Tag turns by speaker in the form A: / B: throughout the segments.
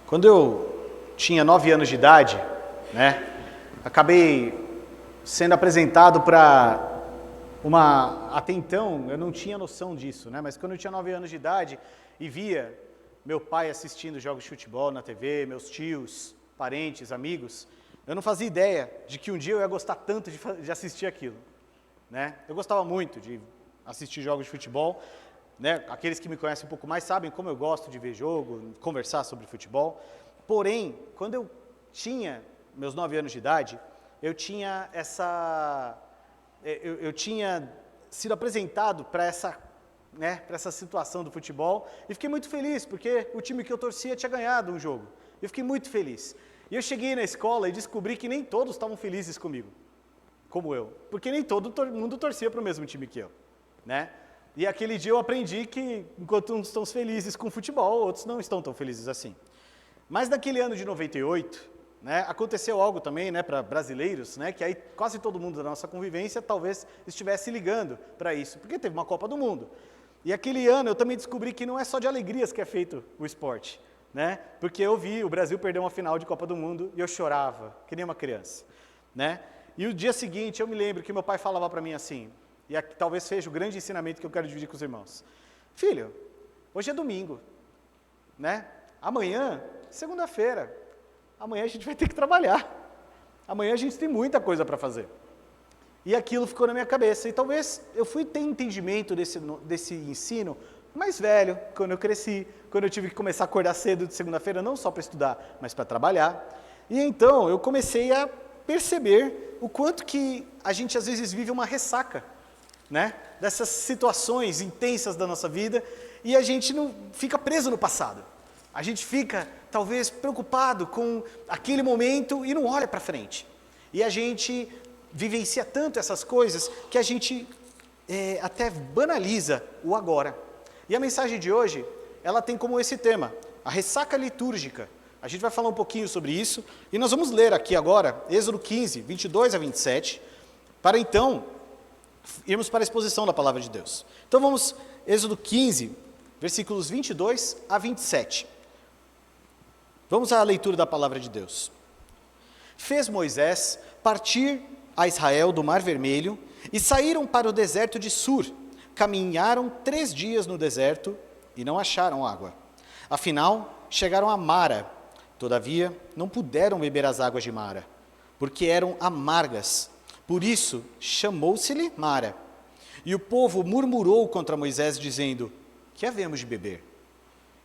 A: Quando eu tinha 9 anos de idade, acabei sendo apresentado para até então eu não tinha noção disso, mas quando eu tinha 9 anos de idade e via meu pai assistindo jogos de futebol na TV, meus tios, parentes, amigos, eu não fazia ideia de que um dia eu ia gostar tanto de assistir aquilo, Eu gostava muito de assistir jogos de futebol, Aqueles que me conhecem um pouco mais sabem como eu gosto de ver jogo, conversar sobre futebol. Porém, quando eu tinha meus 9 anos de idade, eu tinha sido apresentado para essa situação do futebol e fiquei muito feliz, porque o time que eu torcia tinha ganhado um jogo. Eu fiquei muito feliz. E eu cheguei na escola e descobri que nem todos estavam felizes comigo, como eu, porque nem todo mundo torcia para o mesmo time que eu, E aquele dia eu aprendi que, enquanto uns estão felizes com o futebol, outros não estão tão felizes assim. Mas naquele ano de 98, aconteceu algo também, para brasileiros, que aí quase todo mundo da nossa convivência talvez estivesse ligando para isso, porque teve uma Copa do Mundo. E aquele ano eu também descobri que não é só de alegrias que é feito o esporte, porque eu vi o Brasil perder uma final de Copa do Mundo e eu chorava, que nem uma criança, E o dia seguinte eu me lembro que meu pai falava para mim assim, e aqui talvez seja o grande ensinamento que eu quero dividir com os irmãos. Filho, hoje é domingo, Amanhã, segunda-feira, amanhã a gente vai ter que trabalhar. Amanhã a gente tem muita coisa para fazer. E aquilo ficou na minha cabeça. E talvez eu fui ter entendimento desse ensino mais velho, quando eu cresci, quando eu tive que começar a acordar cedo de segunda-feira, não só para estudar, mas para trabalhar. E então eu comecei a perceber o quanto que a gente às vezes vive uma ressaca, dessas situações intensas da nossa vida, e a gente não fica preso no passado. A gente fica, talvez, preocupado com aquele momento e não olha para frente. E a gente vivencia tanto essas coisas que a gente até banaliza o agora. E a mensagem de hoje, ela tem como esse tema, a ressaca litúrgica. A gente vai falar um pouquinho sobre isso, e nós vamos ler aqui agora, Êxodo 15, 22 a 27, para então irmos para a exposição da palavra de Deus. Então vamos, Êxodo 15, versículos 22 a 27. Vamos à leitura da palavra de Deus. Fez Moisés partir a Israel do Mar Vermelho e saíram para o deserto de Sur. Caminharam 3 dias no deserto e não acharam água. Afinal, chegaram a Mara. Todavia, não puderam beber as águas de Mara, porque eram amargas. Por isso, chamou-se-lhe Mara. E o povo murmurou contra Moisés, dizendo, que havemos de beber?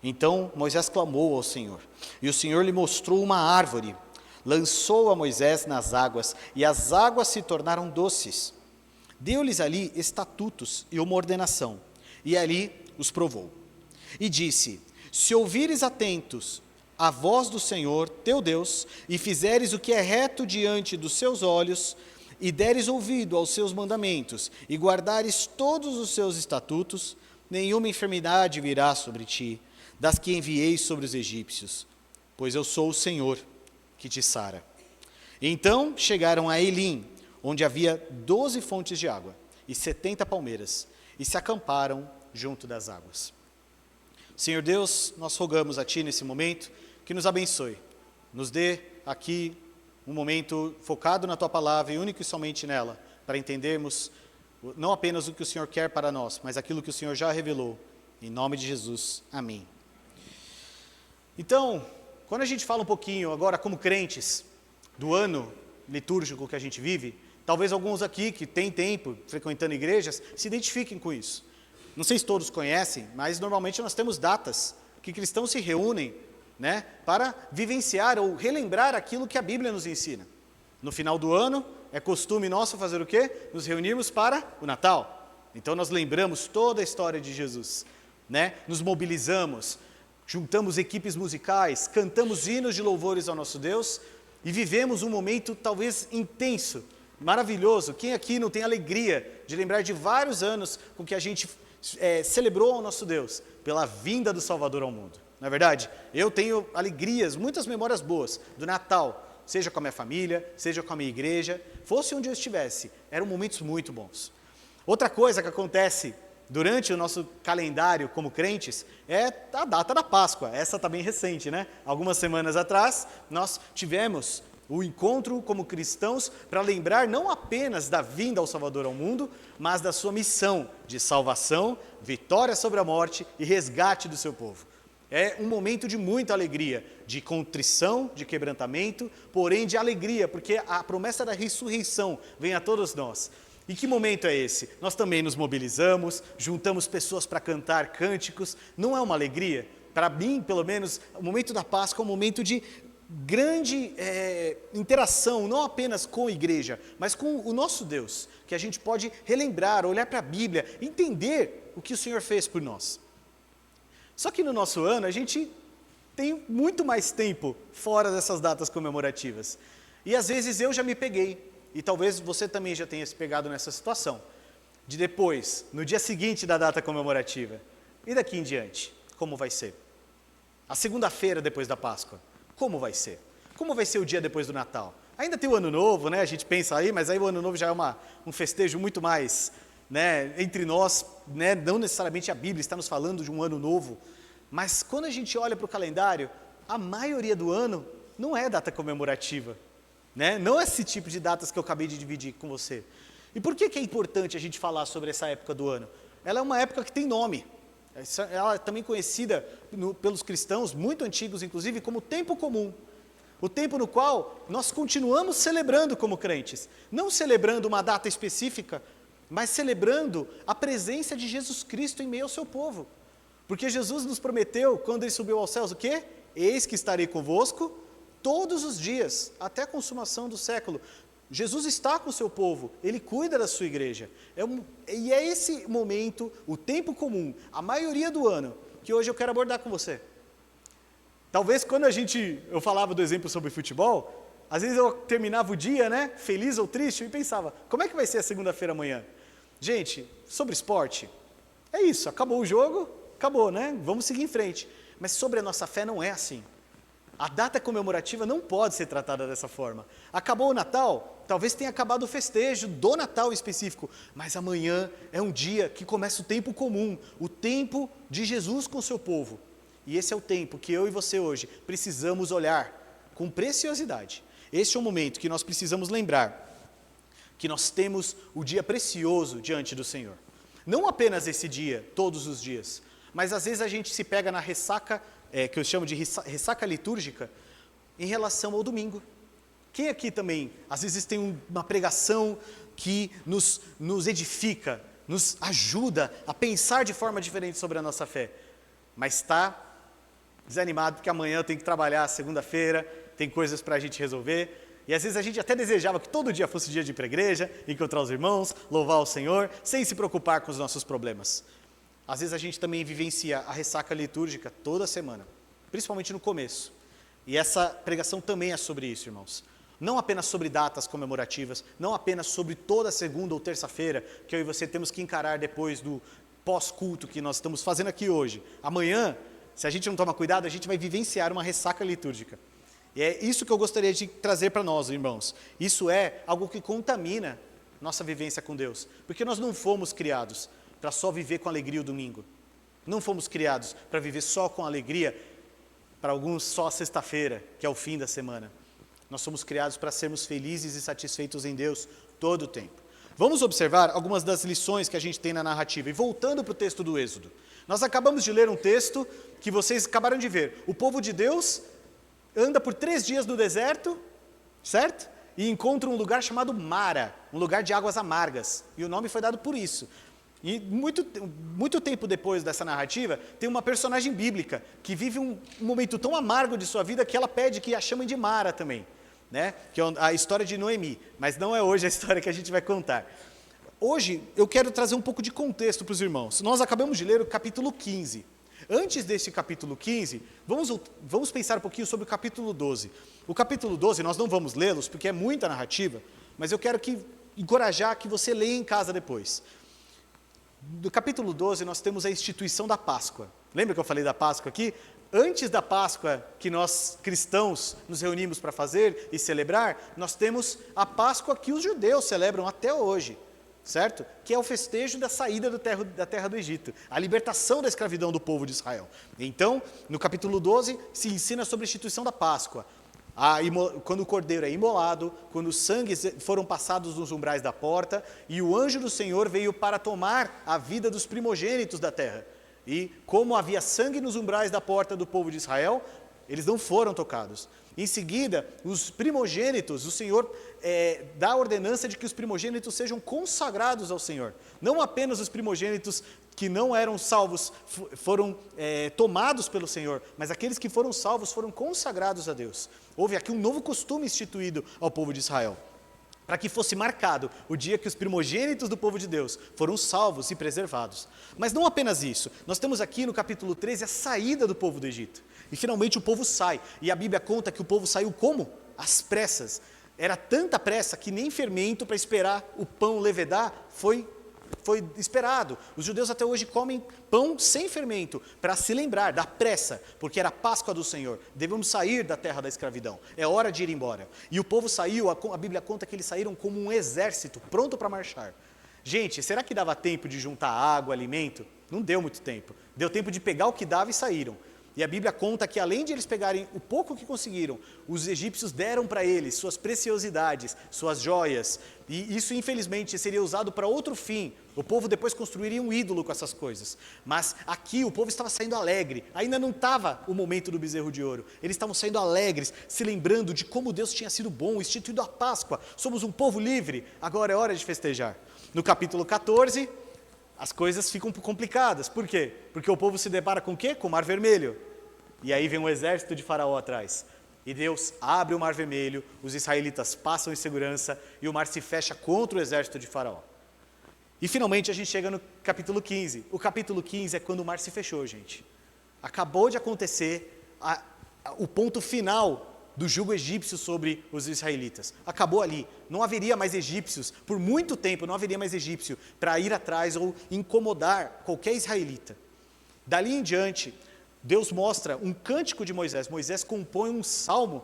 A: Então Moisés clamou ao Senhor, e o Senhor lhe mostrou uma árvore, lançou a Moisés nas águas, e as águas se tornaram doces. Deu-lhes ali estatutos e uma ordenação, e ali os provou. E disse, se ouvires atentos a voz do Senhor, teu Deus, e fizeres o que é reto diante dos seus olhos, e deres ouvido aos seus mandamentos, e guardares todos os seus estatutos, nenhuma enfermidade virá sobre ti, das que enviei sobre os egípcios, pois eu sou o Senhor que te sara. Então chegaram a Elim, onde havia 12 fontes de água, e 70 palmeiras, e se acamparam junto das águas. Senhor Deus, nós rogamos a Ti nesse momento, que nos abençoe, nos dê aqui um momento focado na Tua palavra e único e somente nela, para entendermos não apenas o que o Senhor quer para nós, mas aquilo que o Senhor já revelou. Em nome de Jesus, amém. Então, quando a gente fala um pouquinho agora como crentes do ano litúrgico que a gente vive, talvez alguns aqui que têm tempo frequentando igrejas se identifiquem com isso. Não sei se todos conhecem, mas normalmente nós temos datas que cristãos se reúnem para vivenciar ou relembrar aquilo que a Bíblia nos ensina. No final do ano, é costume nosso fazer o quê? Nos reunirmos para o Natal. Então nós lembramos toda a história de Jesus, Nos mobilizamos, juntamos equipes musicais, cantamos hinos de louvores ao nosso Deus e vivemos um momento talvez intenso, maravilhoso. Quem aqui não tem alegria de lembrar de vários anos com que a gente celebrou ao nosso Deus pela vinda do Salvador ao mundo? Não é verdade? Eu tenho alegrias, muitas memórias boas do Natal, seja com a minha família, seja com a minha igreja, fosse onde eu estivesse, eram momentos muito bons. Outra coisa que acontece durante o nosso calendário como crentes é a data da Páscoa. Essa está bem recente, né? Algumas semanas atrás, nós tivemos o encontro como cristãos para lembrar não apenas da vinda ao Salvador ao mundo, mas da sua missão de salvação, vitória sobre a morte e resgate do seu povo. É um momento de muita alegria, de contrição, de quebrantamento, porém de alegria, porque a promessa da ressurreição vem a todos nós. E que momento é esse? Nós também nos mobilizamos, juntamos pessoas para cantar cânticos. Não é uma alegria? Para mim, pelo menos, o momento da Páscoa é um momento de grande interação, não apenas com a igreja, mas com o nosso Deus, que a gente pode relembrar, olhar para a Bíblia, entender o que o Senhor fez por nós. Só que no nosso ano, a gente tem muito mais tempo fora dessas datas comemorativas. E às vezes eu já me peguei, e talvez você também já tenha se pegado nessa situação, de depois, no dia seguinte da data comemorativa, e daqui em diante, como vai ser? A segunda-feira depois da Páscoa, como vai ser? Como vai ser o dia depois do Natal? Ainda tem o Ano Novo, né? A gente pensa aí, mas aí o Ano Novo já é um festejo muito mais, né, entre nós, né? Não necessariamente a Bíblia está nos falando de um ano novo, mas quando a gente olha para o calendário, a maioria do ano não é data comemorativa, né? Não é esse tipo de datas que eu acabei de dividir com você. E por que é importante a gente falar sobre essa época do ano? Ela é uma época que tem nome. Ela é também conhecida pelos cristãos, muito antigos inclusive, como tempo comum. O tempo no qual nós continuamos celebrando como crentes. Não celebrando uma data específica, mas celebrando a presença de Jesus Cristo em meio ao seu povo. Porque Jesus nos prometeu, quando ele subiu aos céus, o quê? Eis que estarei convosco todos os dias, até a consumação do século. Jesus está com o seu povo, ele cuida da sua igreja. E é esse momento, o tempo comum, a maioria do ano, que hoje eu quero abordar com você. Talvez quando eu falava do exemplo sobre futebol, às vezes eu terminava o dia, né, feliz ou triste, e pensava, como é que vai ser a segunda-feira amanhã? Gente, sobre esporte, é isso, acabou o jogo, acabou, né? Vamos seguir em frente. Mas sobre a nossa fé não é assim. A data comemorativa não pode ser tratada dessa forma. Acabou o Natal, talvez tenha acabado o festejo do Natal em específico, mas amanhã é um dia que começa o tempo comum, o tempo de Jesus com o seu povo. E esse é o tempo que eu e você hoje precisamos olhar com preciosidade. Este é o momento que nós precisamos lembrar que nós temos o dia precioso diante do Senhor. Não apenas esse dia, todos os dias, mas às vezes a gente se pega na ressaca, que eu chamo de ressaca litúrgica, em relação ao domingo. Quem aqui também, às vezes tem uma pregação que nos edifica, nos ajuda a pensar de forma diferente sobre a nossa fé, mas está desanimado porque amanhã eu tenho que trabalhar, segunda-feira, tem coisas para a gente resolver, e às vezes a gente até desejava que todo dia fosse dia de ir para a igreja, encontrar os irmãos, louvar o Senhor, sem se preocupar com os nossos problemas. Às vezes a gente também vivencia a ressaca litúrgica toda semana, principalmente no começo. E essa pregação também é sobre isso, irmãos. Não apenas sobre datas comemorativas, não apenas sobre toda segunda ou terça-feira, que eu e você temos que encarar depois do pós-culto que nós estamos fazendo aqui hoje. Amanhã, se a gente não toma cuidado, a gente vai vivenciar uma ressaca litúrgica. E é isso que eu gostaria de trazer para nós, irmãos. Isso é algo que contamina nossa vivência com Deus. Porque nós não fomos criados para só viver com alegria o domingo. Não fomos criados para viver só com alegria, para alguns só a sexta-feira, que é o fim da semana. Nós somos criados para sermos felizes e satisfeitos em Deus todo o tempo. Vamos observar algumas das lições que a gente tem na narrativa. E voltando para o texto do Êxodo. Nós acabamos de ler um texto que vocês acabaram de ver. O povo de Deus anda por 3 dias no deserto, certo? E encontra um lugar chamado Mara, um lugar de águas amargas. E o nome foi dado por isso. E muito tempo depois dessa narrativa, tem uma personagem bíblica que vive um momento tão amargo de sua vida que ela pede que a chamem de Mara também, né? Que é a história de Noemi, mas não é hoje a história que a gente vai contar. Hoje eu quero trazer um pouco de contexto para os irmãos. Nós acabamos de ler o capítulo 15. Antes desse capítulo 15, vamos pensar um pouquinho sobre o capítulo 12. O capítulo 12 nós não vamos lê-los porque é muita narrativa, mas eu quero encorajar que você leia em casa depois. No capítulo 12 nós temos a instituição da Páscoa. Lembra que eu falei da Páscoa aqui? Antes da Páscoa que nós cristãos nos reunimos para fazer e celebrar, nós temos a Páscoa que os judeus celebram até hoje. certo? Que é o festejo da saída da terra do Egito, a libertação da escravidão do povo de Israel. Então, no capítulo 12, se ensina sobre a instituição da Páscoa, quando o cordeiro é imolado, quando os sangues foram passados nos umbrais da porta, e o anjo do Senhor veio para tomar a vida dos primogênitos da terra. E como havia sangue nos umbrais da porta do povo de Israel, eles não foram tocados. Em seguida, os primogênitos, o Senhor dá a ordenança de que os primogênitos sejam consagrados ao Senhor. Não apenas os primogênitos que não eram salvos foram tomados pelo Senhor, mas aqueles que foram salvos foram consagrados a Deus. Houve aqui um novo costume instituído ao povo de Israel, para que fosse marcado o dia que os primogênitos do povo de Deus foram salvos e preservados. Mas não apenas isso, nós temos aqui no capítulo 13 a saída do povo do Egito. E finalmente o povo sai, e a Bíblia conta que o povo saiu como? Às pressas. Era tanta pressa que nem fermento para esperar o pão levedar foi esperado. Os judeus até hoje comem pão sem fermento, para se lembrar da pressa, porque era a Páscoa do Senhor. Devemos sair da terra da escravidão, é hora de ir embora. E o povo saiu, a Bíblia conta que eles saíram como um exército, pronto para marchar. Gente, será que dava tempo de juntar água, alimento? Não deu muito tempo. Deu tempo de pegar o que dava e saíram. E a Bíblia conta que além de eles pegarem o pouco que conseguiram, os egípcios deram para eles suas preciosidades, suas joias, e isso infelizmente seria usado para outro fim. O povo depois construiria um ídolo com essas coisas. Mas aqui o povo estava saindo alegre, ainda não estava o momento do bezerro de ouro. Eles estavam saindo alegres, se lembrando de como Deus tinha sido bom, instituído a Páscoa. Somos um povo livre, agora é hora de festejar. No capítulo 14... as coisas ficam complicadas. Por quê? Porque o povo se depara com o quê? Com o Mar Vermelho. E aí vem um exército de Faraó atrás. E Deus abre o Mar Vermelho, os israelitas passam em segurança e o mar se fecha contra o exército de Faraó. E finalmente a gente chega no capítulo 15. O capítulo 15 é quando o mar se fechou, gente. Acabou de acontecer o ponto final do jugo egípcio sobre os israelitas. Acabou ali. Não haveria mais egípcios, por muito tempo não haveria mais egípcio para ir atrás ou incomodar qualquer israelita. Dali em diante, Deus mostra um cântico de Moisés. Moisés compõe um salmo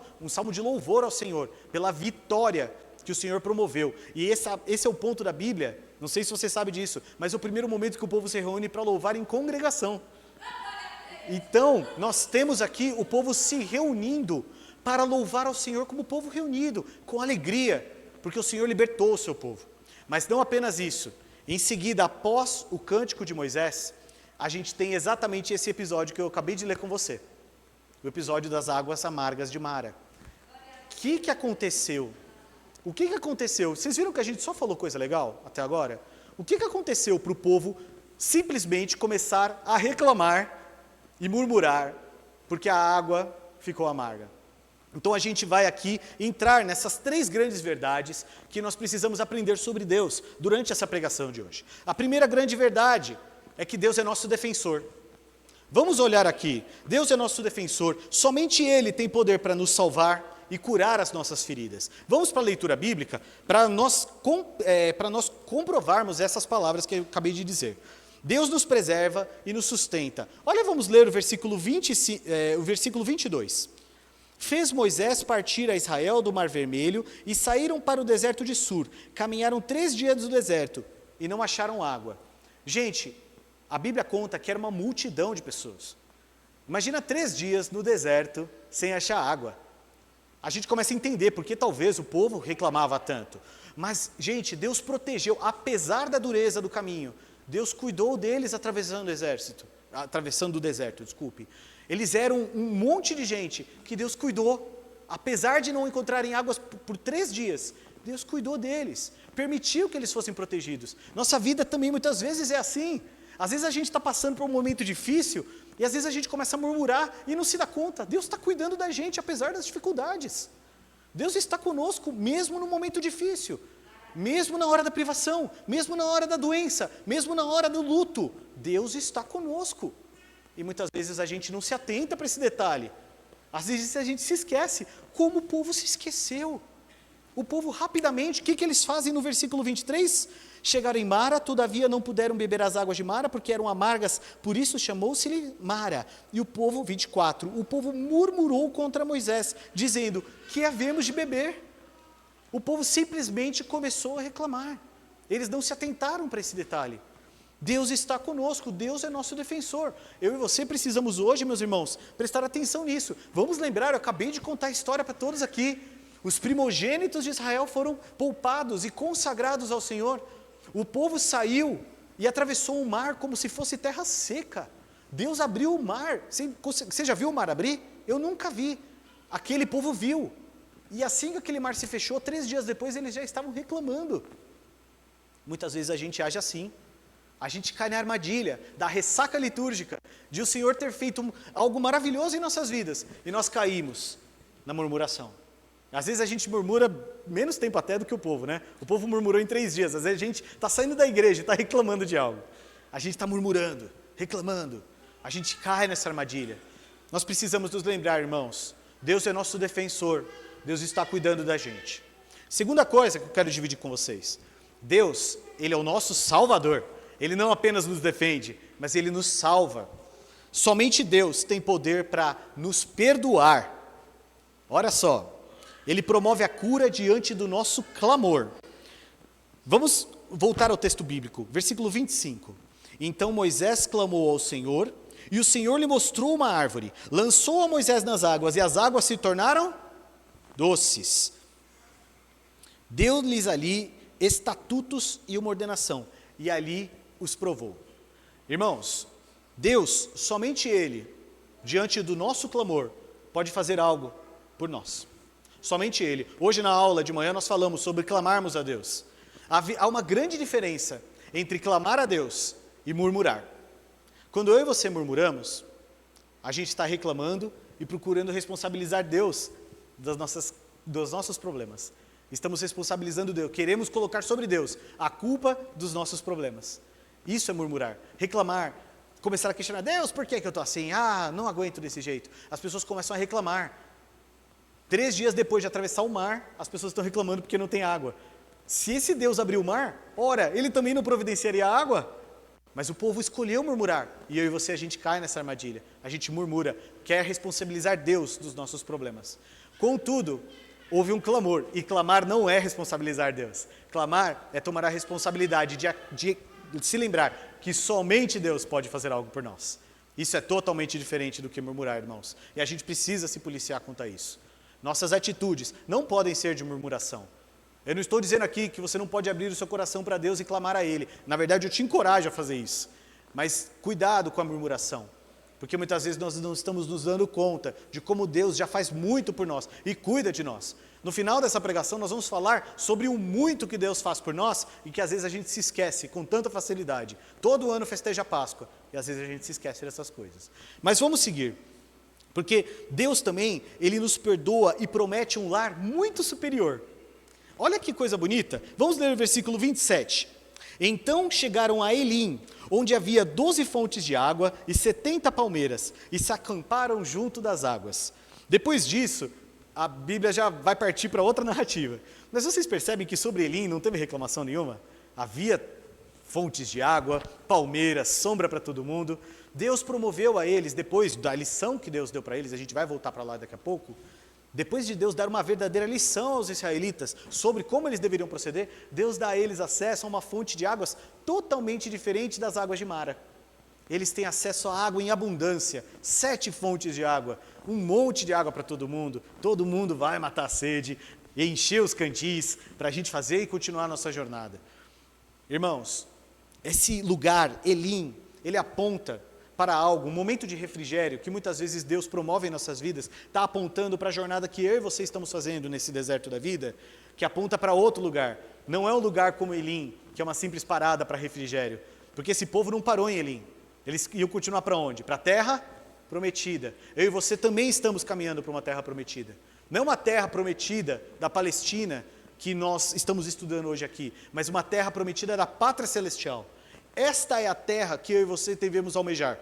A: de louvor ao Senhor, pela vitória que o Senhor promoveu. E esse é o ponto da Bíblia, não sei se você sabe disso, mas é o primeiro momento que o povo se reúne para louvar em congregação. Então, nós temos aqui o povo se reunindo para louvar ao Senhor como povo reunido, com alegria, porque o Senhor libertou o seu povo. Mas não apenas isso. Em seguida, após o cântico de Moisés, a gente tem exatamente esse episódio que eu acabei de ler com você. O episódio das águas amargas de Mara. O que aconteceu? O que aconteceu? Vocês viram que a gente só falou coisa legal até agora? O que aconteceu para o povo simplesmente começar a reclamar e murmurar, porque a água ficou amarga? Então a gente vai aqui entrar nessas 3 grandes verdades que nós precisamos aprender sobre Deus durante essa pregação de hoje. A primeira grande verdade é que Deus é nosso defensor. Vamos olhar aqui. Deus é nosso defensor. Somente Ele tem poder para nos salvar e curar as nossas feridas. Vamos para a leitura bíblica para nós comprovarmos essas palavras que eu acabei de dizer. Deus nos preserva e nos sustenta. Olha, vamos ler o versículo 22. Fez Moisés partir a Israel do Mar Vermelho e saíram para o deserto de Sur. Caminharam 3 dias no deserto e não acharam água. Gente, a Bíblia conta que era uma multidão de pessoas. Imagina 3 dias no deserto sem achar água. A gente começa a entender porque talvez o povo reclamava tanto. Mas, gente, Deus protegeu, apesar da dureza do caminho. Deus cuidou deles atravessando o deserto. Eles eram um monte de gente que Deus cuidou, apesar de não encontrarem águas por 3 dias, Deus cuidou deles, permitiu que eles fossem protegidos. Nossa vida também muitas vezes é assim. Às vezes a gente está passando por um momento difícil e às vezes a gente começa a murmurar e não se dá conta. Deus está cuidando da gente apesar das dificuldades. Deus está conosco mesmo no momento difícil, mesmo na hora da privação, mesmo na hora da doença, mesmo na hora do luto. Deus está conosco. E muitas vezes a gente não se atenta para esse detalhe. Às vezes a gente se esquece, como o povo se esqueceu. O povo rapidamente, o que eles fazem no versículo 23? Chegaram em Mara, todavia não puderam beber as águas de Mara, porque eram amargas, por isso chamou-se-lhe Mara. E o povo, 24, o povo murmurou contra Moisés, dizendo, que havemos de beber? O povo simplesmente começou a reclamar. Eles não se atentaram para esse detalhe. Deus está conosco, Deus é nosso defensor. Eu e você precisamos hoje, meus irmãos, prestar atenção nisso. Vamos lembrar, eu acabei de contar a história para todos aqui. Os primogênitos de Israel foram poupados e consagrados ao Senhor. O povo saiu e atravessou o mar como se fosse terra seca. Deus abriu o mar. Você já viu o mar abrir? Eu nunca vi. Aquele povo viu. E assim que aquele mar se fechou, 3 dias depois eles já estavam reclamando. Muitas vezes a gente age assim. A gente cai na armadilha da ressaca litúrgica, de o Senhor ter feito algo maravilhoso em nossas vidas, e nós caímos na murmuração. Às vezes a gente murmura menos tempo até do que o povo, né? O povo murmurou em 3 dias, às vezes a gente está saindo da igreja e está reclamando de algo. A gente está murmurando, reclamando, a gente cai nessa armadilha. Nós precisamos nos lembrar, irmãos, Deus é nosso defensor, Deus está cuidando da gente. Segunda coisa que eu quero dividir com vocês, Deus, Ele é o nosso Salvador. Ele não apenas nos defende, mas Ele nos salva. Somente Deus tem poder para nos perdoar. Olha só, Ele promove a cura diante do nosso clamor. Vamos voltar ao texto bíblico, versículo 25. Então Moisés clamou ao Senhor, e o Senhor lhe mostrou uma árvore. Lançou a Moisés nas águas, e as águas se tornaram doces. Deu-lhes ali estatutos e uma ordenação, e ali os provou. Irmãos, Deus, somente Ele, diante do nosso clamor, pode fazer algo por nós. Somente Ele. Hoje na aula de manhã nós falamos sobre clamarmos a Deus. Há uma grande diferença entre clamar a Deus e murmurar. Quando eu e você murmuramos, a gente está reclamando e procurando responsabilizar Deus dos nossos problemas. Estamos responsabilizando Deus, queremos colocar sobre Deus a culpa dos nossos problemas. Isso é murmurar, reclamar, começar a questionar, Deus, por que eu estou assim? Não aguento desse jeito. As pessoas começam a reclamar. 3 dias depois de atravessar o mar, as pessoas estão reclamando porque não tem água. Se esse Deus abriu o mar, ora, Ele também não providenciaria água? Mas o povo escolheu murmurar, e eu e você, a gente cai nessa armadilha. A gente murmura, quer responsabilizar Deus dos nossos problemas. Contudo, houve um clamor, e clamar não é responsabilizar Deus. Clamar é tomar a responsabilidade de se lembrar que somente Deus pode fazer algo por nós. Isso é totalmente diferente do que murmurar, irmãos. E a gente precisa se policiar quanto a isso. Nossas atitudes não podem ser de murmuração. Eu não estou dizendo aqui que você não pode abrir o seu coração para Deus e clamar a Ele. Na verdade, eu te encorajo a fazer isso. Mas cuidado com a murmuração. Porque muitas vezes nós não estamos nos dando conta de como Deus já faz muito por nós e cuida de nós. No final dessa pregação nós vamos falar sobre o muito que Deus faz por nós e que às vezes a gente se esquece com tanta facilidade. Todo ano festeja a Páscoa e às vezes a gente se esquece dessas coisas. Mas vamos seguir, porque Deus também, Ele nos perdoa e promete um lar muito superior. Olha que coisa bonita, vamos ler o versículo 27. Então chegaram a Elim, onde havia 12 fontes de água e 70 palmeiras, e se acamparam junto das águas. Depois disso, a Bíblia já vai partir para outra narrativa. Mas vocês percebem que sobre Elim não teve reclamação nenhuma? Havia fontes de água, palmeiras, sombra para todo mundo. Deus promoveu a eles, depois da lição que Deus deu para eles, a gente vai voltar para lá daqui a pouco, depois de Deus dar uma verdadeira lição aos israelitas sobre como eles deveriam proceder, Deus dá a eles acesso a uma fonte de águas totalmente diferente das águas de Mara. Eles têm acesso à água em abundância, 7 fontes de água, um monte de água para todo mundo vai matar a sede, e encher os cantis para a gente fazer e continuar a nossa jornada. Irmãos, esse lugar, Elim, ele aponta para algo, um momento de refrigério que muitas vezes Deus promove em nossas vidas, está apontando para a jornada que eu e você estamos fazendo nesse deserto da vida, que aponta para outro lugar. Não é um lugar como Elim, que é uma simples parada para refrigério, porque esse povo não parou em Elim. Eles iam continuar para onde? Para a terra prometida. Eu e você também estamos caminhando para uma terra prometida. Não uma terra prometida da Palestina, que nós estamos estudando hoje aqui, mas uma terra prometida da pátria celestial. Esta é a terra que eu e você devemos almejar.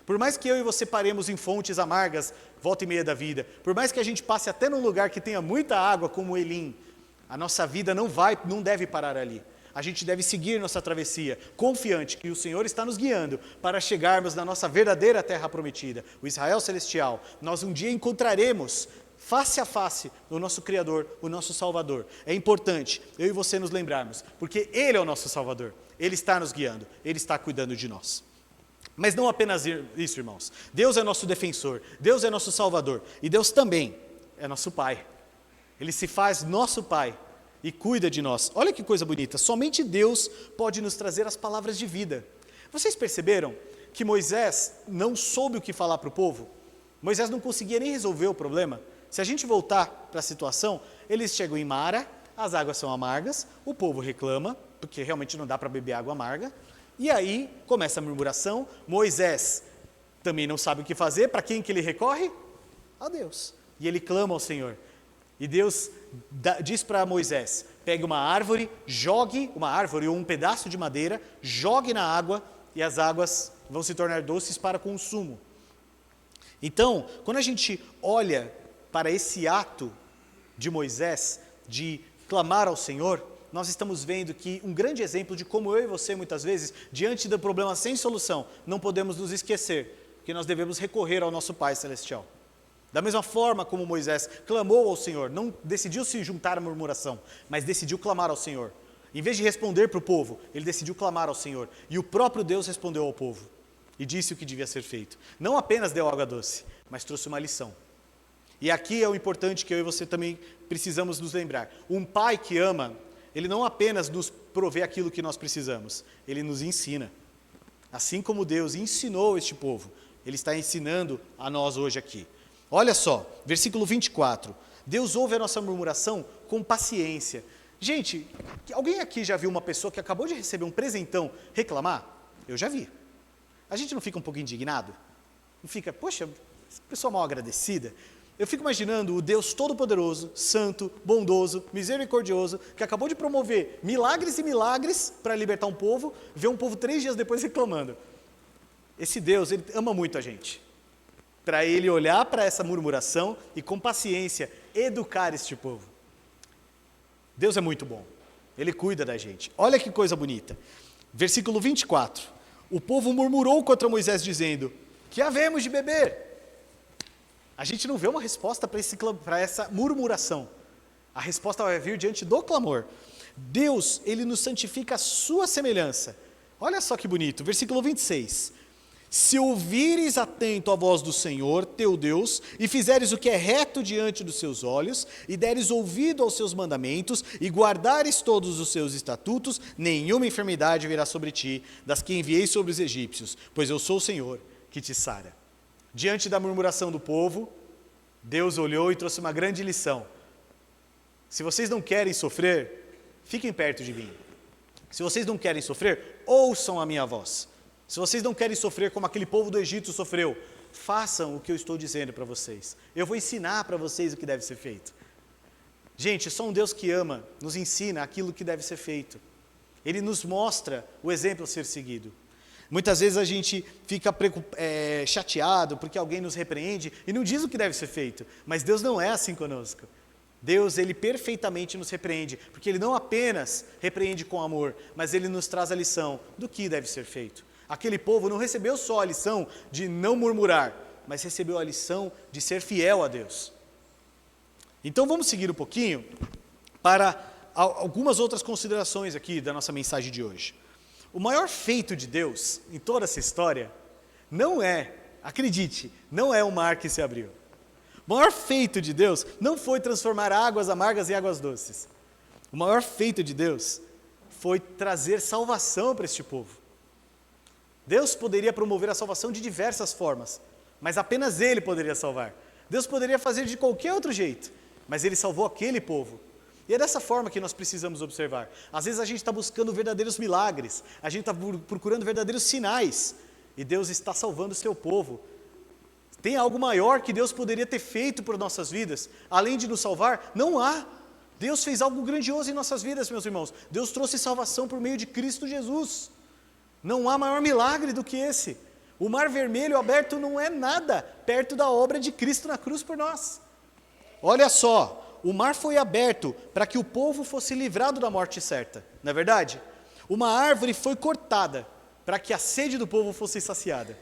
A: Por mais que eu e você paremos em fontes amargas, volta e meia da vida, por mais que a gente passe até num lugar que tenha muita água, como Elim, a nossa vida não deve parar ali. A gente deve seguir nossa travessia, confiante que o Senhor está nos guiando para chegarmos na nossa verdadeira terra prometida, o Israel celestial. Nós um dia encontraremos face a face, o nosso Criador, o nosso Salvador. É importante eu e você nos lembrarmos, porque Ele é o nosso Salvador, Ele está nos guiando, Ele está cuidando de nós. Mas não apenas isso, irmãos. Deus é nosso defensor, Deus é nosso Salvador, e Deus também é nosso Pai. Ele se faz nosso Pai e cuida de nós. Olha que coisa bonita, somente Deus pode nos trazer as palavras de vida. Vocês perceberam que Moisés não soube o que falar para o povo? Moisés não conseguia nem resolver o problema. Se a gente voltar para a situação, eles chegam em Mara, as águas são amargas, o povo reclama, porque realmente não dá para beber água amarga, e aí começa a murmuração. Moisés também não sabe o que fazer, para quem que ele recorre? A Deus. E ele clama ao Senhor. E Deus diz para Moisés, pegue uma árvore, jogue uma árvore ou um pedaço de madeira, jogue na água e as águas vão se tornar doces para consumo. Então, quando a gente olha para esse ato de Moisés, de clamar ao Senhor, nós estamos vendo que um grande exemplo de como eu e você, muitas vezes, diante do problema sem solução, não podemos nos esquecer que nós devemos recorrer ao nosso Pai Celestial. Da mesma forma como Moisés clamou ao Senhor, não decidiu se juntar à murmuração, mas decidiu clamar ao Senhor. Em vez de responder para o povo, ele decidiu clamar ao Senhor. E o próprio Deus respondeu ao povo e disse o que devia ser feito. Não apenas deu água doce, mas trouxe uma lição. E aqui é o importante que eu e você também precisamos nos lembrar. Um pai que ama, ele não apenas nos provê aquilo que nós precisamos, ele nos ensina. Assim como Deus ensinou este povo, ele está ensinando a nós hoje aqui. Olha só, versículo 24. Deus ouve a nossa murmuração com paciência. Gente, alguém aqui já viu uma pessoa que acabou de receber um presentão reclamar? Eu já vi. A gente não fica um pouco indignado? Não fica, poxa, pessoa mal agradecida? Eu fico imaginando o Deus Todo-Poderoso, Santo, bondoso, misericordioso, que acabou de promover milagres e milagres para libertar um povo, ver um povo 3 dias depois reclamando. Esse Deus, ele ama muito a gente. Para ele olhar para essa murmuração e com paciência educar este povo. Deus é muito bom, ele cuida da gente. Olha que coisa bonita. Versículo 24. O povo murmurou contra Moisés dizendo, que havemos de beber? A gente não vê uma resposta para essa murmuração. A resposta vai vir diante do clamor. Deus, ele nos santifica a sua semelhança. Olha só que bonito, versículo 26. Se ouvires atento a voz do Senhor, teu Deus, e fizeres o que é reto diante dos seus olhos, e deres ouvido aos seus mandamentos, e guardares todos os seus estatutos, nenhuma enfermidade virá sobre ti, das que enviei sobre os egípcios, pois eu sou o Senhor que te sara. Diante da murmuração do povo, Deus olhou e trouxe uma grande lição. Se vocês não querem sofrer, fiquem perto de mim. Se vocês não querem sofrer, ouçam a minha voz. Se vocês não querem sofrer como aquele povo do Egito sofreu, façam o que eu estou dizendo para vocês. Eu vou ensinar para vocês o que deve ser feito. Gente, só um Deus que ama nos ensina aquilo que deve ser feito. Ele nos mostra o exemplo a ser seguido. Muitas vezes a gente fica chateado porque alguém nos repreende e não diz o que deve ser feito. Mas Deus não é assim conosco. Deus, ele perfeitamente nos repreende, porque ele não apenas repreende com amor, mas ele nos traz a lição do que deve ser feito. Aquele povo não recebeu só a lição de não murmurar, mas recebeu a lição de ser fiel a Deus. Então vamos seguir um pouquinho para algumas outras considerações aqui da nossa mensagem de hoje. O maior feito de Deus em toda essa história não é, acredite, não é o mar que se abriu. O maior feito de Deus não foi transformar águas amargas em águas doces. O maior feito de Deus foi trazer salvação para este povo. Deus poderia promover a salvação de diversas formas, mas apenas Ele poderia salvar. Deus poderia fazer de qualquer outro jeito, mas Ele salvou aquele povo. E é dessa forma que nós precisamos observar. Às vezes a gente está buscando verdadeiros milagres, a gente está procurando verdadeiros sinais, e Deus está salvando o seu povo. Tem algo maior que Deus poderia ter feito por nossas vidas, além de nos salvar? Não há. Deus fez algo grandioso em nossas vidas, meus irmãos. Deus trouxe salvação por meio de Cristo Jesus. Não há maior milagre do que esse. O mar vermelho aberto não é nada perto da obra de Cristo na cruz por nós. Olha só, o mar foi aberto para que o povo fosse livrado da morte certa, não é verdade? Uma árvore foi cortada para que a sede do povo fosse saciada.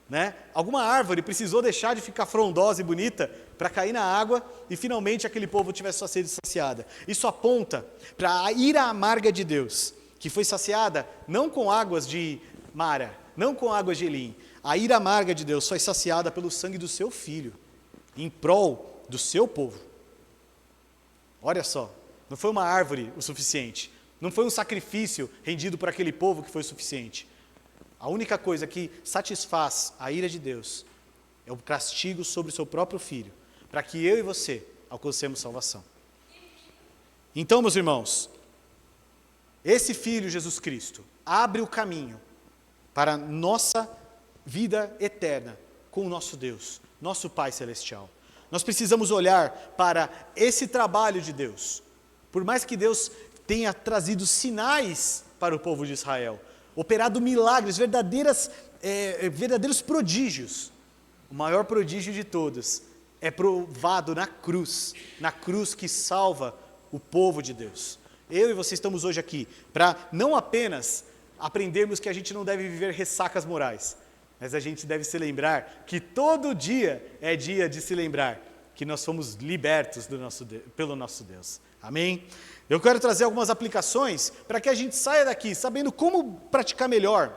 A: né? Alguma árvore precisou deixar de ficar frondosa e bonita para cair na água e finalmente aquele povo tivesse sua sede saciada. Isso aponta para a ira amarga de Deus, que foi saciada não com águas de Mara, não com águas de Elim. A ira amarga de Deus foi saciada pelo sangue do seu Filho, em prol do seu povo. Olha só, não foi uma árvore o suficiente, não foi um sacrifício rendido por aquele povo que foi o suficiente. A única coisa que satisfaz a ira de Deus é o castigo sobre o seu próprio Filho, para que eu e você alcancemos salvação. Então, meus irmãos, esse Filho, Jesus Cristo, abre o caminho para a nossa vida eterna com o nosso Deus, nosso Pai Celestial. Nós precisamos olhar para esse trabalho de Deus. Por mais que Deus tenha trazido sinais para o povo de Israel, operado milagres, verdadeiros prodígios. O maior prodígio de todos é provado na cruz que salva o povo de Deus. Eu e você estamos hoje aqui para não apenas aprendermos que a gente não deve viver ressacas morais, mas a gente deve se lembrar que todo dia é dia de se lembrar que nós fomos libertos pelo nosso Deus. Amém? Eu quero trazer algumas aplicações para que a gente saia daqui sabendo como praticar melhor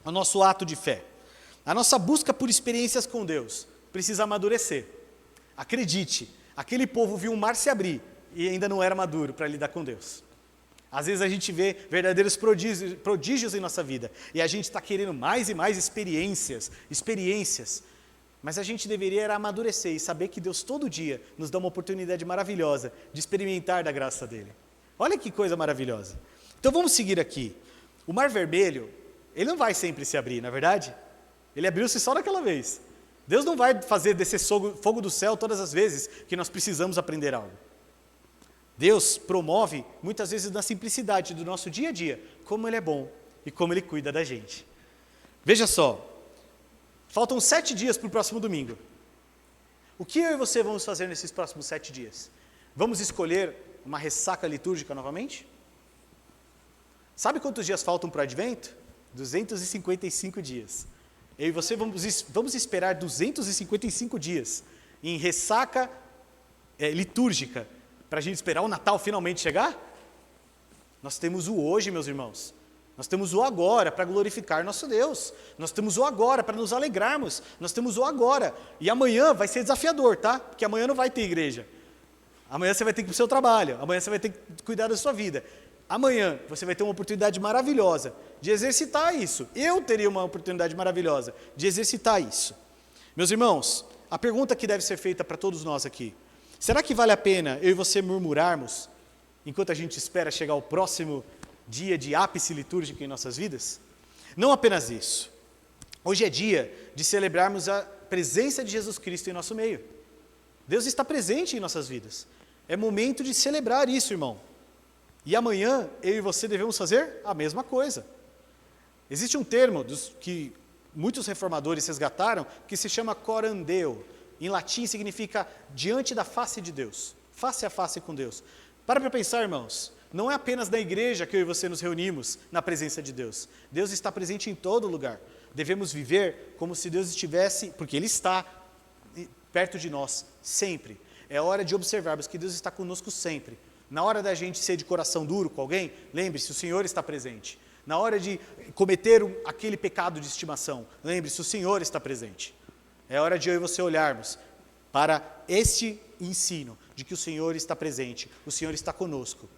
A: o nosso ato de fé. A nossa busca por experiências com Deus precisa amadurecer. Acredite, aquele povo viu um mar se abrir e ainda não era maduro para lidar com Deus. Às vezes a gente vê verdadeiros prodígios em nossa vida e a gente está querendo mais e mais experiências, mas a gente deveria amadurecer e saber que Deus todo dia nos dá uma oportunidade maravilhosa de experimentar da graça dele. Olha que coisa maravilhosa. Então vamos seguir aqui. O Mar Vermelho, ele não vai sempre se abrir, não é verdade? Ele abriu-se só naquela vez. Deus não vai fazer descer fogo do céu todas as vezes que nós precisamos aprender algo. Deus promove, muitas vezes na simplicidade do nosso dia a dia, como Ele é bom e como Ele cuida da gente. Veja só, faltam 7 dias para o próximo domingo. O que eu e você vamos fazer nesses próximos 7 dias? Vamos escolher uma ressaca litúrgica novamente? Sabe quantos dias faltam para o Advento? 255 dias. Eu e você vamos esperar 255 dias em ressaca litúrgica para a gente esperar o Natal finalmente chegar? Nós temos o hoje, meus irmãos. Nós temos o agora para glorificar nosso Deus. Nós temos o agora para nos alegrarmos. Nós temos o agora. E amanhã vai ser desafiador, tá? Porque amanhã não vai ter igreja. Amanhã você vai ter que ir para o seu trabalho. Amanhã você vai ter que cuidar da sua vida. Amanhã você vai ter uma oportunidade maravilhosa de exercitar isso. Eu teria uma oportunidade maravilhosa de exercitar isso. Meus irmãos, a pergunta que deve ser feita para todos nós aqui: será que vale a pena eu e você murmurarmos enquanto a gente espera chegar o próximo dia de ápice litúrgico em nossas vidas? Não apenas isso. Hoje é dia de celebrarmos a presença de Jesus Cristo em nosso meio. Deus está presente em nossas vidas. É momento de celebrar isso, irmão. E amanhã, eu e você devemos fazer a mesma coisa. Existe um termo que muitos reformadores resgataram, que se chama corandeo. Em latim significa diante da face de Deus. Face a face com Deus. Para pensar, irmãos, não é apenas na igreja que eu e você nos reunimos na presença de Deus. Deus está presente em todo lugar. Devemos viver como se Deus estivesse, porque Ele está perto de nós, sempre. É hora de observarmos que Deus está conosco sempre. Na hora da gente ser de coração duro com alguém, lembre-se, o Senhor está presente. Na hora de cometer aquele pecado de estimação, lembre-se, o Senhor está presente. É hora de eu e você olharmos para este ensino de que o Senhor está presente, o Senhor está conosco.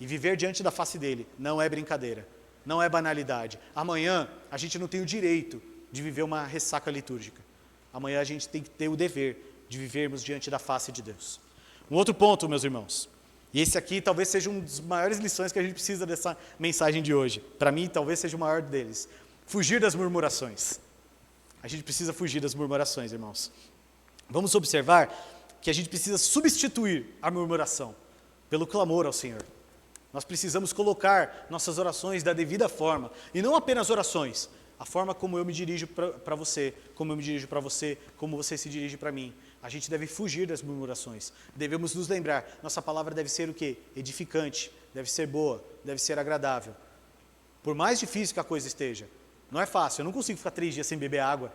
A: E viver diante da face dele não é brincadeira, não é banalidade. Amanhã a gente não tem o direito de viver uma ressaca litúrgica. Amanhã a gente tem que ter o dever de vivermos diante da face de Deus. Um outro ponto, meus irmãos, e esse aqui talvez seja uma das maiores lições que a gente precisa dessa mensagem de hoje. Para mim, talvez seja o maior deles. Fugir das murmurações. A gente precisa fugir das murmurações, irmãos. Vamos observar que a gente precisa substituir a murmuração pelo clamor ao Senhor. Nós precisamos colocar nossas orações da devida forma. E não apenas orações. A forma como eu me dirijo para você, como eu me dirijo para você, como você se dirige para mim. A gente deve fugir das murmurações. Devemos nos lembrar, nossa palavra deve ser o quê? Edificante, deve ser boa, deve ser agradável. Por mais difícil que a coisa esteja, não é fácil, eu não consigo ficar 3 dias sem beber água.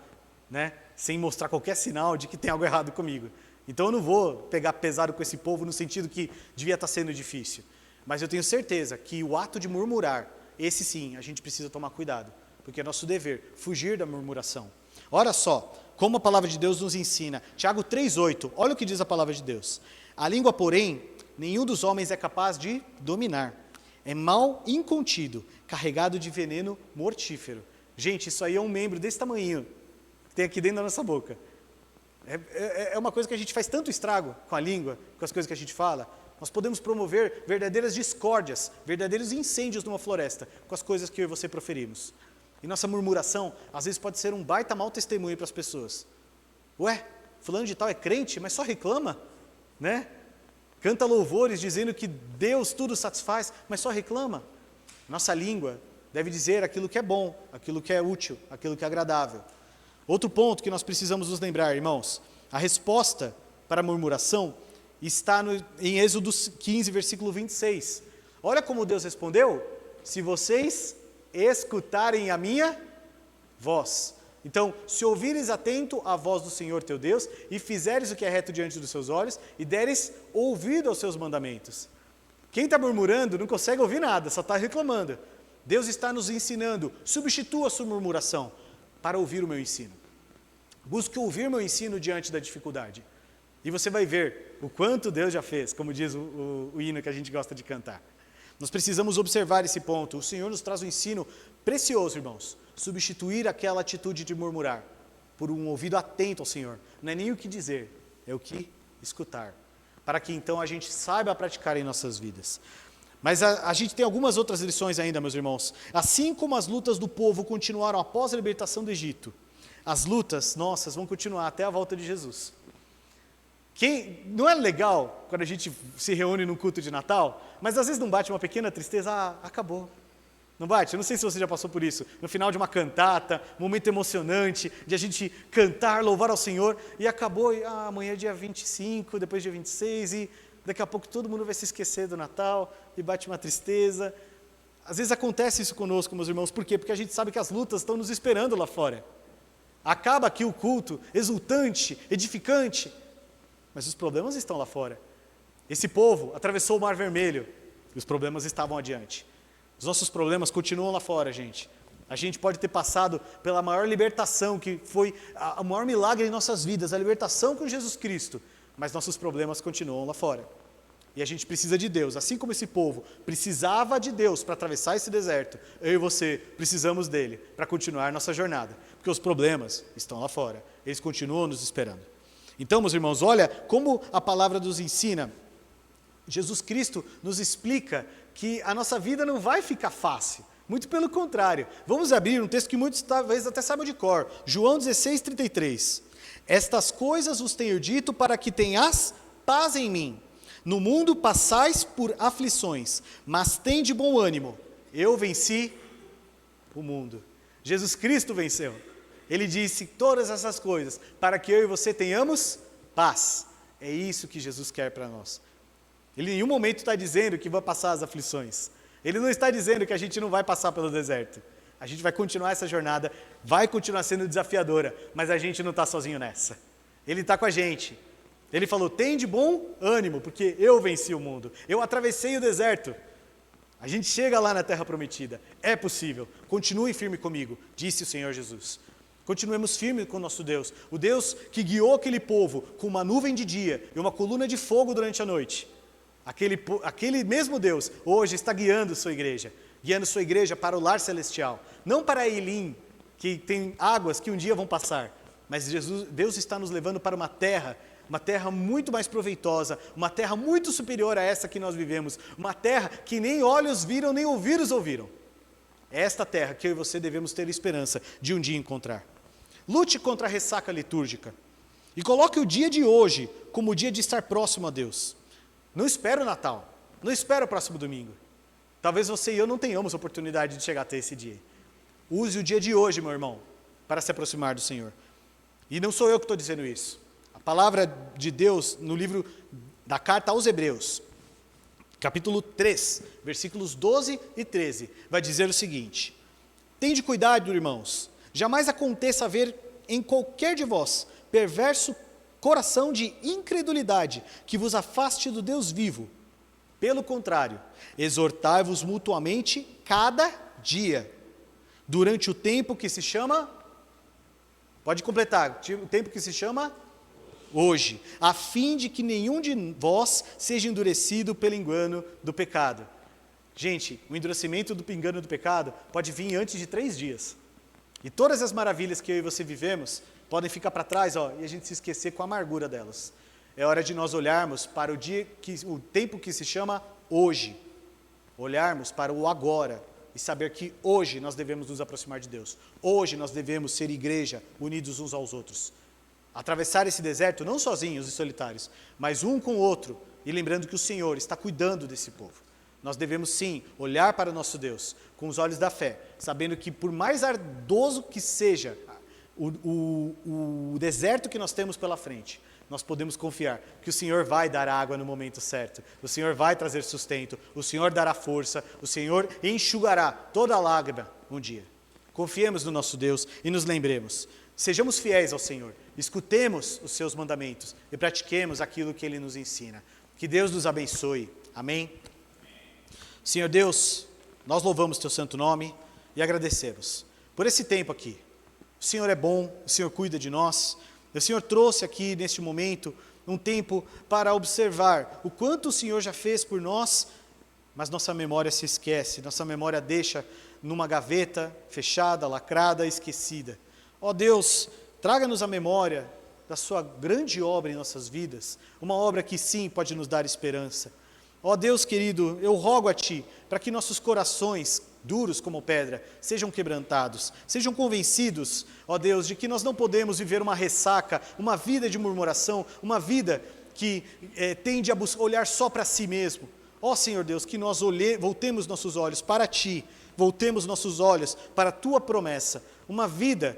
A: né? Sem mostrar qualquer sinal de que tem algo errado comigo. Então eu não vou pegar pesado com esse povo no sentido que devia estar sendo difícil. Mas eu tenho certeza que o ato de murmurar, esse sim, a gente precisa tomar cuidado, porque é nosso dever fugir da murmuração. Olha só, como a palavra de Deus nos ensina. Tiago 3,8, olha o que diz a palavra de Deus. A língua, porém, nenhum dos homens é capaz de dominar. É mal incontido, carregado de veneno mortífero. Gente, isso aí é um membro desse tamanhinho, que tem aqui dentro da nossa boca. É uma coisa que a gente faz tanto estrago com a língua, com as coisas que a gente fala. Nós podemos promover verdadeiras discórdias, verdadeiros incêndios numa floresta, com as coisas que eu e você proferimos. E nossa murmuração, às vezes, pode ser um baita mau testemunho para as pessoas. Ué, fulano de tal é crente, mas só reclama, né? Canta louvores dizendo que Deus tudo satisfaz, mas só reclama. Nossa língua deve dizer aquilo que é bom, aquilo que é útil, aquilo que é agradável. Outro ponto que nós precisamos nos lembrar, irmãos, a resposta para a murmuração está em Êxodo 15, versículo 26. Olha como Deus respondeu: se vocês escutarem a minha voz. Então, se ouvires atento à voz do Senhor teu Deus, e fizeres o que é reto diante dos seus olhos, e deres ouvido aos seus mandamentos. Quem está murmurando não consegue ouvir nada, só está reclamando. Deus está nos ensinando, substitua a sua murmuração para ouvir o meu ensino. Busque ouvir o meu ensino diante da dificuldade. E você vai ver o quanto Deus já fez, como diz o hino que a gente gosta de cantar. Nós precisamos observar esse ponto. O Senhor nos traz um ensino precioso, irmãos. Substituir aquela atitude de murmurar por um ouvido atento ao Senhor. Não é nem o que dizer, é o que escutar. Para que então a gente saiba praticar em nossas vidas. Mas a gente tem algumas outras lições ainda, meus irmãos. Assim como as lutas do povo continuaram após a libertação do Egito, as lutas nossas vão continuar até a volta de Jesus. Não é legal quando a gente se reúne num culto de Natal, mas às vezes não bate uma pequena tristeza, acabou. Não bate? Eu não sei se você já passou por isso. No final de uma cantata, um momento emocionante, de a gente cantar, louvar ao Senhor, e acabou, amanhã é dia 25, depois dia 26, e daqui a pouco todo mundo vai se esquecer do Natal, e bate uma tristeza. Às vezes acontece isso conosco, meus irmãos. Por quê? Porque a gente sabe que as lutas estão nos esperando lá fora. Acaba aqui o culto, exultante, edificante, mas os problemas estão lá fora. Esse povo atravessou o Mar Vermelho, e os problemas estavam adiante. Os nossos problemas continuam lá fora, gente. A gente pode ter passado pela maior libertação, que foi o maior milagre em nossas vidas, a libertação com Jesus Cristo, mas nossos problemas continuam lá fora. E a gente precisa de Deus, assim como esse povo precisava de Deus para atravessar esse deserto, eu e você precisamos dele para continuar nossa jornada, porque os problemas estão lá fora, eles continuam nos esperando. Então, meus irmãos, olha como a palavra nos ensina. Jesus Cristo nos explica que a nossa vida não vai ficar fácil, muito pelo contrário. Vamos abrir um texto que muitos talvez até saibam de cor, João 16:33. Estas coisas vos tenho dito para que tenhas paz em mim. No mundo passais por aflições, mas tende bom ânimo. Eu venci o mundo. Jesus Cristo venceu. Ele disse todas essas coisas para que eu e você tenhamos paz. É isso que Jesus quer para nós. Ele em nenhum momento está dizendo que vai passar as aflições. Ele não está dizendo que a gente não vai passar pelo deserto. A gente vai continuar essa jornada, vai continuar sendo desafiadora, mas a gente não está sozinho nessa. Ele está com a gente. Ele falou, tem de bom ânimo, porque eu venci o mundo. Eu atravessei o deserto. A gente chega lá na terra prometida. É possível. Continue firme comigo, disse o Senhor Jesus. Continuemos firmes com o nosso Deus. O Deus que guiou aquele povo com uma nuvem de dia e uma coluna de fogo durante a noite. Aquele mesmo Deus hoje está guiando sua igreja para o lar celestial. Não para Elim, que tem águas que um dia vão passar. Mas Deus está nos levando para uma terra muito mais proveitosa, uma terra muito superior a essa que nós vivemos, uma terra que nem olhos viram, nem ouvidos ouviram. É esta terra que eu e você devemos ter esperança de um dia encontrar. Lute contra a ressaca litúrgica e coloque o dia de hoje como o dia de estar próximo a Deus. Não espere o Natal, não espere o próximo domingo. Talvez você e eu não tenhamos oportunidade de chegar até esse dia. Use o dia de hoje, meu irmão, para se aproximar do Senhor. E não sou eu que estou dizendo isso. A palavra de Deus no livro da carta aos Hebreus, capítulo 3, versículos 12 e 13, vai dizer o seguinte: tende cuidado, irmãos, jamais aconteça haver em qualquer de vós perverso coração de incredulidade que vos afaste do Deus vivo. Pelo contrário, exortai-vos mutuamente cada dia, durante o tempo que se chama, pode completar, o tempo que se chama hoje, a fim de que nenhum de vós seja endurecido pelo engano do pecado. Gente, o endurecimento do engano do pecado pode vir antes de 3 dias. E todas as maravilhas que eu e você vivemos podem ficar para trás, e a gente se esquecer com a amargura delas. É hora de nós olharmos para o tempo que se chama hoje. Olharmos para o agora e saber que hoje nós devemos nos aproximar de Deus. Hoje nós devemos ser igreja, unidos uns aos outros. Atravessar esse deserto não sozinhos e solitários, mas um com o outro, e lembrando que o Senhor está cuidando desse povo. Nós devemos sim olhar para o nosso Deus com os olhos da fé, sabendo que por mais ardoso que seja o deserto que nós temos pela frente, nós podemos confiar que o Senhor vai dar água no momento certo, o Senhor vai trazer sustento, o Senhor dará força, o Senhor enxugará toda a lágrima um dia. Confiemos no nosso Deus e nos lembremos. Sejamos fiéis ao Senhor, escutemos os seus mandamentos e pratiquemos aquilo que Ele nos ensina. Que Deus nos abençoe. Amém? Senhor Deus, nós louvamos Teu santo nome e agradecemos por esse tempo aqui. O Senhor é bom, o Senhor cuida de nós. O Senhor trouxe aqui neste momento um tempo para observar o quanto o Senhor já fez por nós, mas nossa memória se esquece, nossa memória deixa numa gaveta fechada, lacrada, esquecida. Ó Deus, traga-nos a memória da sua grande obra em nossas vidas, uma obra que sim pode nos dar esperança. Ó Deus querido, eu rogo a Ti, para que nossos corações, duros como pedra, sejam quebrantados, sejam convencidos, ó Deus, de que nós não podemos viver uma ressaca, uma vida de murmuração, uma vida que tende a olhar só para si mesmo. Ó Senhor Deus, que nós voltemos nossos olhos para Ti, voltemos nossos olhos para a Tua promessa, uma vida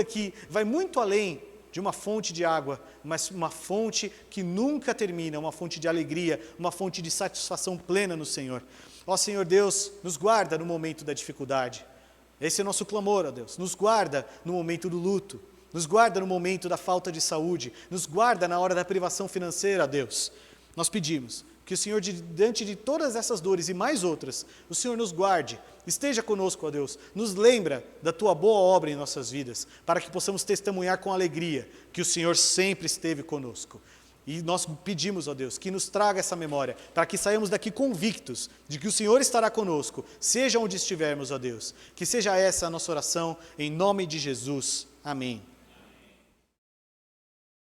A: que vai muito além de uma fonte de água, mas uma fonte que nunca termina, uma fonte de alegria, uma fonte de satisfação plena no Senhor. Ó Senhor Deus, nos guarda no momento da dificuldade. Esse é o nosso clamor, ó Deus. Nos guarda no momento do luto, nos guarda no momento da falta de saúde, nos guarda na hora da privação financeira, ó Deus. Nós pedimos que o Senhor, diante de todas essas dores e mais outras, o Senhor nos guarde, esteja conosco, ó Deus, nos lembra da Tua boa obra em nossas vidas, para que possamos testemunhar com alegria que o Senhor sempre esteve conosco. E nós pedimos, ó Deus, que nos traga essa memória, para que saiamos daqui convictos de que o Senhor estará conosco, seja onde estivermos, ó Deus. Que seja essa a nossa oração, em nome de Jesus. Amém.